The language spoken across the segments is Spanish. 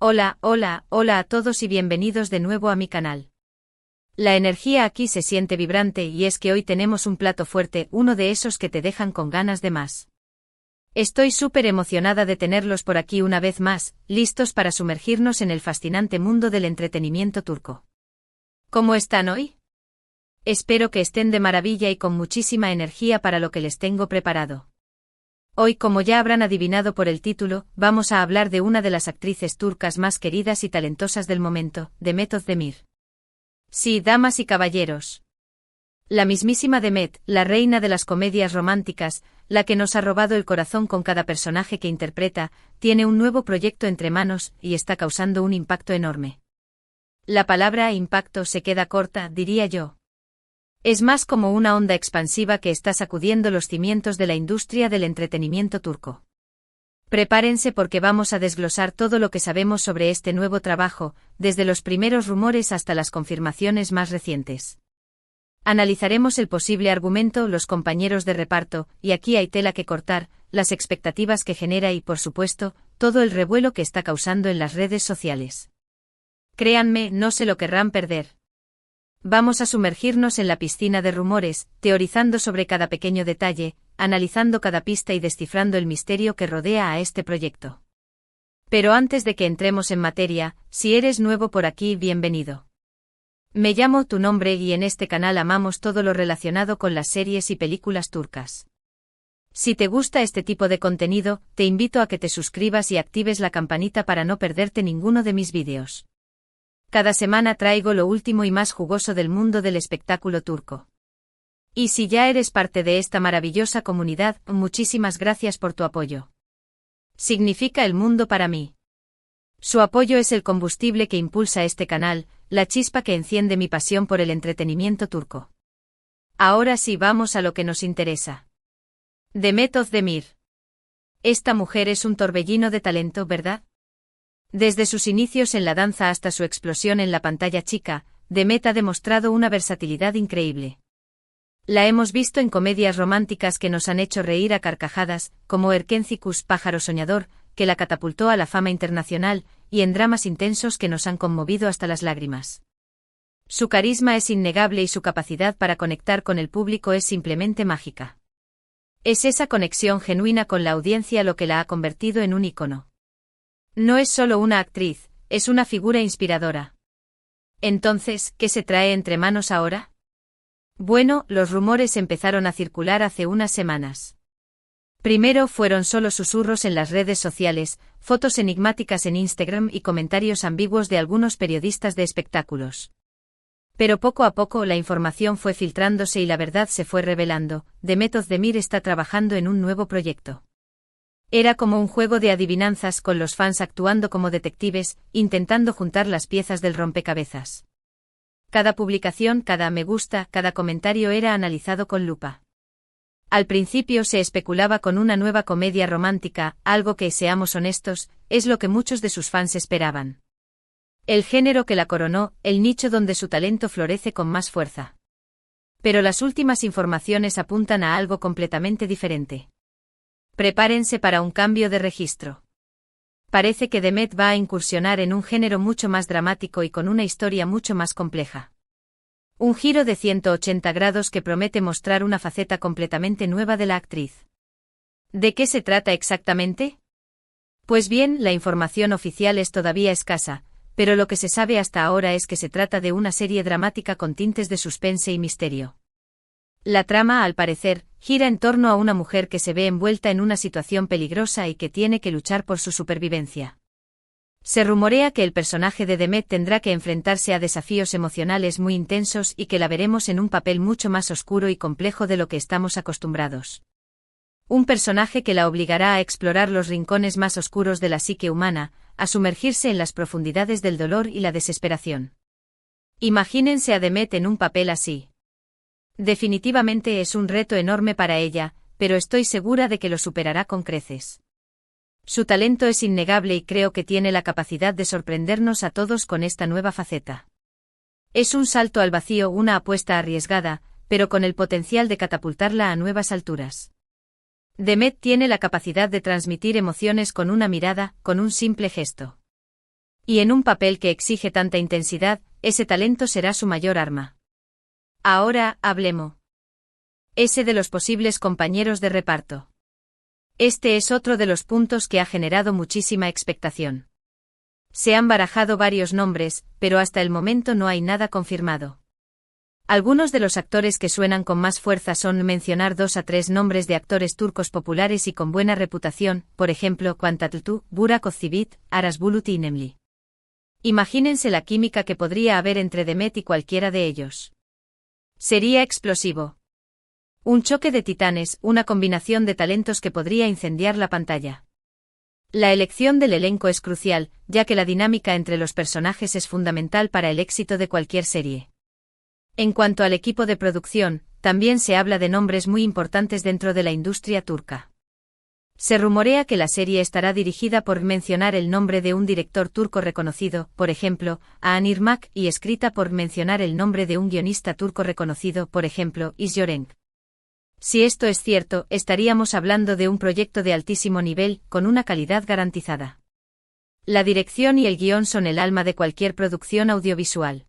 Hola, hola, hola a todos y bienvenidos de nuevo a mi canal. La energía aquí se siente vibrante y es que hoy tenemos un plato fuerte, uno de esos que te dejan con ganas de más. Estoy súper emocionada de tenerlos por aquí una vez más, listos para sumergirnos en el fascinante mundo del entretenimiento turco. ¿Cómo están hoy? Espero que estén de maravilla y con muchísima energía para lo que les tengo preparado. Hoy, como ya habrán adivinado por el título, vamos a hablar de una de las actrices turcas más queridas y talentosas del momento, Demet Özdemir. Sí, damas y caballeros. La mismísima Demet, la reina de las comedias románticas, la que nos ha robado el corazón con cada personaje que interpreta, tiene un nuevo proyecto entre manos y está causando un impacto enorme. La palabra impacto se queda corta, diría yo. Es más como una onda expansiva que está sacudiendo los cimientos de la industria del entretenimiento turco. Prepárense porque vamos a desglosar todo lo que sabemos sobre este nuevo trabajo, desde los primeros rumores hasta las confirmaciones más recientes. Analizaremos el posible argumento, los compañeros de reparto, y aquí hay tela que cortar, las expectativas que genera y, por supuesto, todo el revuelo que está causando en las redes sociales. Créanme, no se lo querrán perder. Vamos a sumergirnos en la piscina de rumores, teorizando sobre cada pequeño detalle, analizando cada pista y descifrando el misterio que rodea a este proyecto. Pero antes de que entremos en materia, si eres nuevo por aquí, bienvenido. Me llamo Tu Nombre y en este canal amamos todo lo relacionado con las series y películas turcas. Si te gusta este tipo de contenido, te invito a que te suscribas y actives la campanita para no perderte ninguno de mis vídeos. Cada semana traigo lo último y más jugoso del mundo del espectáculo turco. Y si ya eres parte de esta maravillosa comunidad, muchísimas gracias por tu apoyo. Significa el mundo para mí. Su apoyo es el combustible que impulsa este canal, la chispa que enciende mi pasión por el entretenimiento turco. Ahora sí vamos a lo que nos interesa. Demet Özdemir. Esta mujer es un torbellino de talento, ¿verdad? Desde sus inicios en la danza hasta su explosión en la pantalla chica, Demet ha demostrado una versatilidad increíble. La hemos visto en comedias románticas que nos han hecho reír a carcajadas, como Erkencikus, Pájaro Soñador, que la catapultó a la fama internacional, y en dramas intensos que nos han conmovido hasta las lágrimas. Su carisma es innegable y su capacidad para conectar con el público es simplemente mágica. Es esa conexión genuina con la audiencia lo que la ha convertido en un ícono. No es solo una actriz, es una figura inspiradora. Entonces, ¿qué se trae entre manos ahora? Bueno, los rumores empezaron a circular hace unas semanas. Primero fueron solo susurros en las redes sociales, fotos enigmáticas en Instagram y comentarios ambiguos de algunos periodistas de espectáculos. Pero poco a poco la información fue filtrándose y la verdad se fue revelando. Demet Özdemir está trabajando en un nuevo proyecto. Era como un juego de adivinanzas con los fans actuando como detectives, intentando juntar las piezas del rompecabezas. Cada publicación, cada me gusta, cada comentario era analizado con lupa. Al principio se especulaba con una nueva comedia romántica, algo que, seamos honestos, es lo que muchos de sus fans esperaban. El género que la coronó, el nicho donde su talento florece con más fuerza. Pero las últimas informaciones apuntan a algo completamente diferente. Prepárense para un cambio de registro. Parece que Demet va a incursionar en un género mucho más dramático y con una historia mucho más compleja. Un giro de 180 grados que promete mostrar una faceta completamente nueva de la actriz. ¿De qué se trata exactamente? Pues bien, la información oficial es todavía escasa, pero lo que se sabe hasta ahora es que se trata de una serie dramática con tintes de suspense y misterio. La trama, al parecer, gira en torno a una mujer que se ve envuelta en una situación peligrosa y que tiene que luchar por su supervivencia. Se rumorea que el personaje de Demet tendrá que enfrentarse a desafíos emocionales muy intensos y que la veremos en un papel mucho más oscuro y complejo de lo que estamos acostumbrados. Un personaje que la obligará a explorar los rincones más oscuros de la psique humana, a sumergirse en las profundidades del dolor y la desesperación. Imagínense a Demet en un papel así. Definitivamente es un reto enorme para ella, pero estoy segura de que lo superará con creces. Su talento es innegable y creo que tiene la capacidad de sorprendernos a todos con esta nueva faceta. Es un salto al vacío, una apuesta arriesgada, pero con el potencial de catapultarla a nuevas alturas. Demet tiene la capacidad de transmitir emociones con una mirada, con un simple gesto. Y en un papel que exige tanta intensidad, ese talento será su mayor arma. Ahora, hablemos. Ese de los posibles compañeros de reparto. Este es otro de los puntos que ha generado muchísima expectación. Se han barajado varios nombres, pero hasta el momento no hay nada confirmado. Algunos de los actores que suenan con más fuerza son mencionar 2 a 3 nombres de actores turcos populares y con buena reputación, por ejemplo, Quantatürk, Burak Özçivit, Aras Bulut y Nemli. Imagínense la química que podría haber entre Demet y cualquiera de ellos. Sería explosivo. Un choque de titanes, una combinación de talentos que podría incendiar la pantalla. La elección del elenco es crucial, ya que la dinámica entre los personajes es fundamental para el éxito de cualquier serie. En cuanto al equipo de producción, también se habla de nombres muy importantes dentro de la industria turca. Se rumorea que la serie estará dirigida por mencionar el nombre de un director turco reconocido, por ejemplo, Aan Irmak, y escrita por mencionar el nombre de un guionista turco reconocido, por ejemplo, İzyorenk. Si esto es cierto, estaríamos hablando de un proyecto de altísimo nivel, con una calidad garantizada. La dirección y el guión son el alma de cualquier producción audiovisual.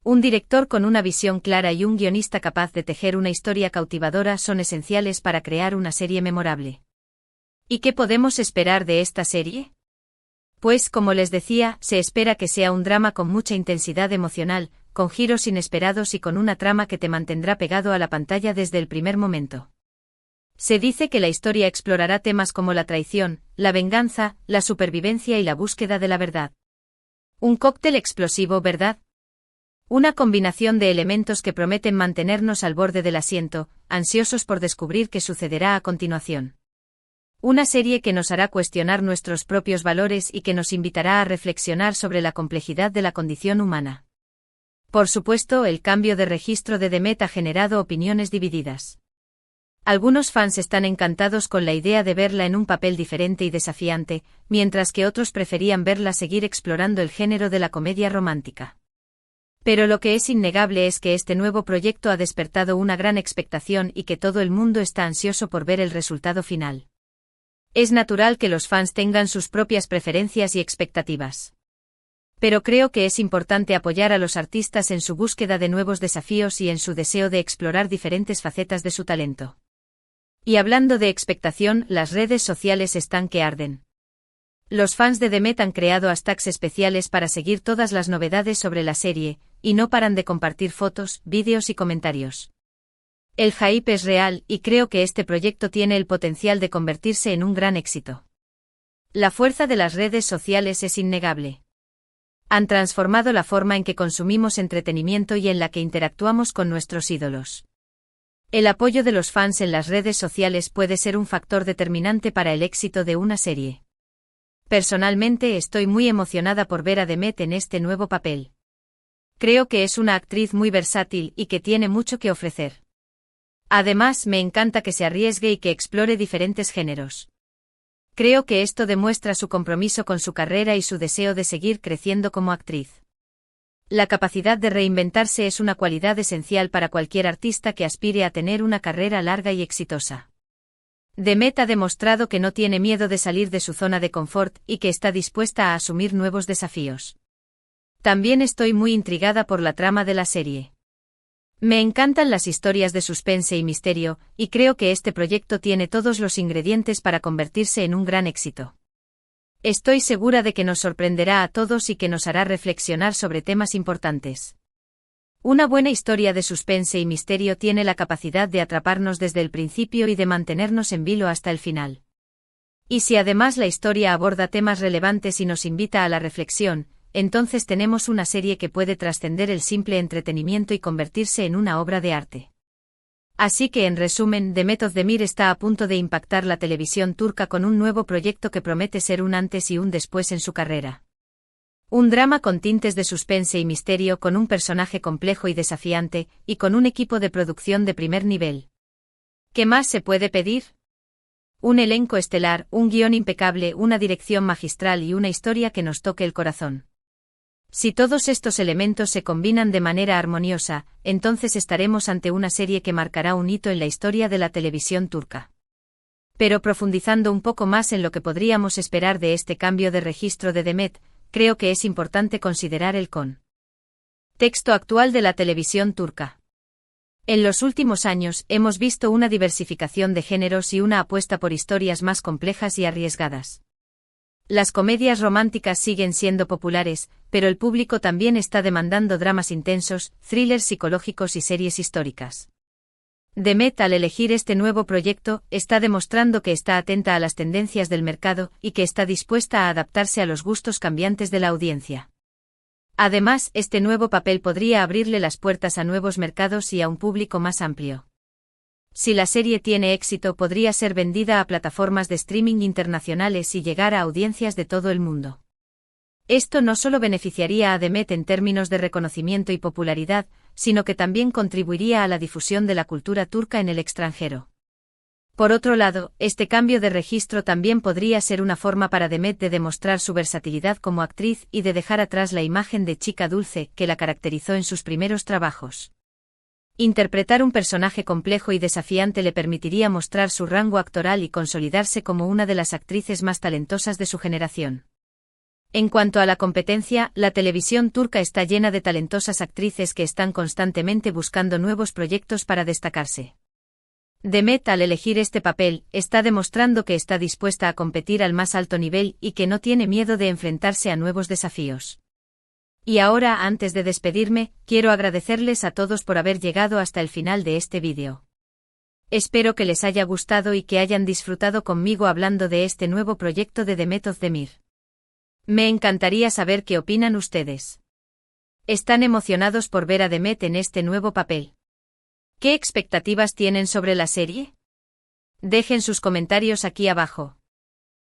Un director con una visión clara y un guionista capaz de tejer una historia cautivadora son esenciales para crear una serie memorable. ¿Y qué podemos esperar de esta serie? Pues, como les decía, se espera que sea un drama con mucha intensidad emocional, con giros inesperados y con una trama que te mantendrá pegado a la pantalla desde el primer momento. Se dice que la historia explorará temas como la traición, la venganza, la supervivencia y la búsqueda de la verdad. Un cóctel explosivo, ¿verdad? Una combinación de elementos que prometen mantenernos al borde del asiento, ansiosos por descubrir qué sucederá a continuación. Una serie que nos hará cuestionar nuestros propios valores y que nos invitará a reflexionar sobre la complejidad de la condición humana. Por supuesto, el cambio de registro de Demet ha generado opiniones divididas. Algunos fans están encantados con la idea de verla en un papel diferente y desafiante, mientras que otros preferían verla seguir explorando el género de la comedia romántica. Pero lo que es innegable es que este nuevo proyecto ha despertado una gran expectación y que todo el mundo está ansioso por ver el resultado final. Es natural que los fans tengan sus propias preferencias y expectativas. Pero creo que es importante apoyar a los artistas en su búsqueda de nuevos desafíos y en su deseo de explorar diferentes facetas de su talento. Y hablando de expectación, las redes sociales están que arden. Los fans de Demet han creado hashtags especiales para seguir todas las novedades sobre la serie, y no paran de compartir fotos, vídeos y comentarios. El hype es real, y creo que este proyecto tiene el potencial de convertirse en un gran éxito. La fuerza de las redes sociales es innegable. Han transformado la forma en que consumimos entretenimiento y en la que interactuamos con nuestros ídolos. El apoyo de los fans en las redes sociales puede ser un factor determinante para el éxito de una serie. Personalmente estoy muy emocionada por ver a Demet en este nuevo papel. Creo que es una actriz muy versátil y que tiene mucho que ofrecer. Además, me encanta que se arriesgue y que explore diferentes géneros. Creo que esto demuestra su compromiso con su carrera y su deseo de seguir creciendo como actriz. La capacidad de reinventarse es una cualidad esencial para cualquier artista que aspire a tener una carrera larga y exitosa. Demet ha demostrado que no tiene miedo de salir de su zona de confort y que está dispuesta a asumir nuevos desafíos. También estoy muy intrigada por la trama de la serie. Me encantan las historias de suspense y misterio, y creo que este proyecto tiene todos los ingredientes para convertirse en un gran éxito. Estoy segura de que nos sorprenderá a todos y que nos hará reflexionar sobre temas importantes. Una buena historia de suspense y misterio tiene la capacidad de atraparnos desde el principio y de mantenernos en vilo hasta el final. Y si además la historia aborda temas relevantes y nos invita a la reflexión, entonces tenemos una serie que puede trascender el simple entretenimiento y convertirse en una obra de arte. Así que en resumen, Demet Özdemir está a punto de impactar la televisión turca con un nuevo proyecto que promete ser un antes y un después en su carrera. Un drama con tintes de suspense y misterio, con un personaje complejo y desafiante, y con un equipo de producción de primer nivel. ¿Qué más se puede pedir? Un elenco estelar, un guión impecable, una dirección magistral y una historia que nos toque el corazón. Si todos estos elementos se combinan de manera armoniosa, entonces estaremos ante una serie que marcará un hito en la historia de la televisión turca. Pero profundizando un poco más en lo que podríamos esperar de este cambio de registro de Demet, creo que es importante considerar el contexto actual de la televisión turca. En los últimos años hemos visto una diversificación de géneros y una apuesta por historias más complejas y arriesgadas. Las comedias románticas siguen siendo populares, pero el público también está demandando dramas intensos, thrillers psicológicos y series históricas. Demet, al elegir este nuevo proyecto, está demostrando que está atenta a las tendencias del mercado y que está dispuesta a adaptarse a los gustos cambiantes de la audiencia. Además, este nuevo papel podría abrirle las puertas a nuevos mercados y a un público más amplio. Si la serie tiene éxito, podría ser vendida a plataformas de streaming internacionales y llegar a audiencias de todo el mundo. Esto no solo beneficiaría a Demet en términos de reconocimiento y popularidad, sino que también contribuiría a la difusión de la cultura turca en el extranjero. Por otro lado, este cambio de registro también podría ser una forma para Demet de demostrar su versatilidad como actriz y de dejar atrás la imagen de chica dulce que la caracterizó en sus primeros trabajos. Interpretar un personaje complejo y desafiante le permitiría mostrar su rango actoral y consolidarse como una de las actrices más talentosas de su generación. En cuanto a la competencia, la televisión turca está llena de talentosas actrices que están constantemente buscando nuevos proyectos para destacarse. Demet, al elegir este papel, está demostrando que está dispuesta a competir al más alto nivel y que no tiene miedo de enfrentarse a nuevos desafíos. Y ahora, antes de despedirme, quiero agradecerles a todos por haber llegado hasta el final de este vídeo. Espero que les haya gustado y que hayan disfrutado conmigo hablando de este nuevo proyecto de Demet Özdemir. Me encantaría saber qué opinan ustedes. ¿Están emocionados por ver a Demet en este nuevo papel? ¿Qué expectativas tienen sobre la serie? Dejen sus comentarios aquí abajo.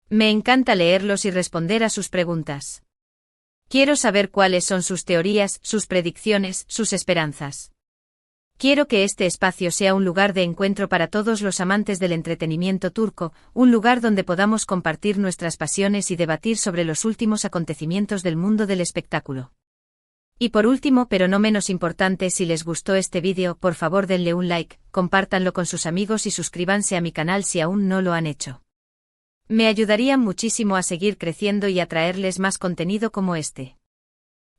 Me encanta leerlos y responder a sus preguntas. Quiero saber cuáles son sus teorías, sus predicciones, sus esperanzas. Quiero que este espacio sea un lugar de encuentro para todos los amantes del entretenimiento turco, un lugar donde podamos compartir nuestras pasiones y debatir sobre los últimos acontecimientos del mundo del espectáculo. Y por último, pero no menos importante, si les gustó este vídeo, por favor denle un like, compártanlo con sus amigos y suscríbanse a mi canal si aún no lo han hecho. Me ayudarían muchísimo a seguir creciendo y a traerles más contenido como este.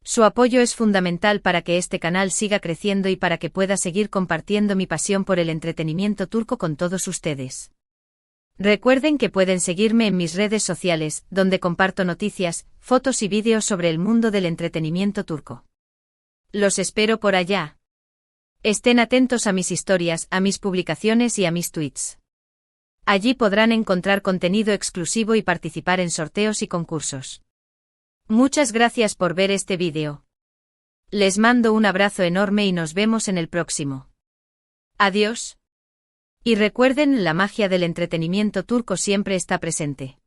Su apoyo es fundamental para que este canal siga creciendo y para que pueda seguir compartiendo mi pasión por el entretenimiento turco con todos ustedes. Recuerden que pueden seguirme en mis redes sociales, donde comparto noticias, fotos y vídeos sobre el mundo del entretenimiento turco. Los espero por allá. Estén atentos a mis historias, a mis publicaciones y a mis tweets. Allí podrán encontrar contenido exclusivo y participar en sorteos y concursos. Muchas gracias por ver este vídeo. Les mando un abrazo enorme y nos vemos en el próximo. Adiós. Y recuerden, la magia del entretenimiento turco siempre está presente.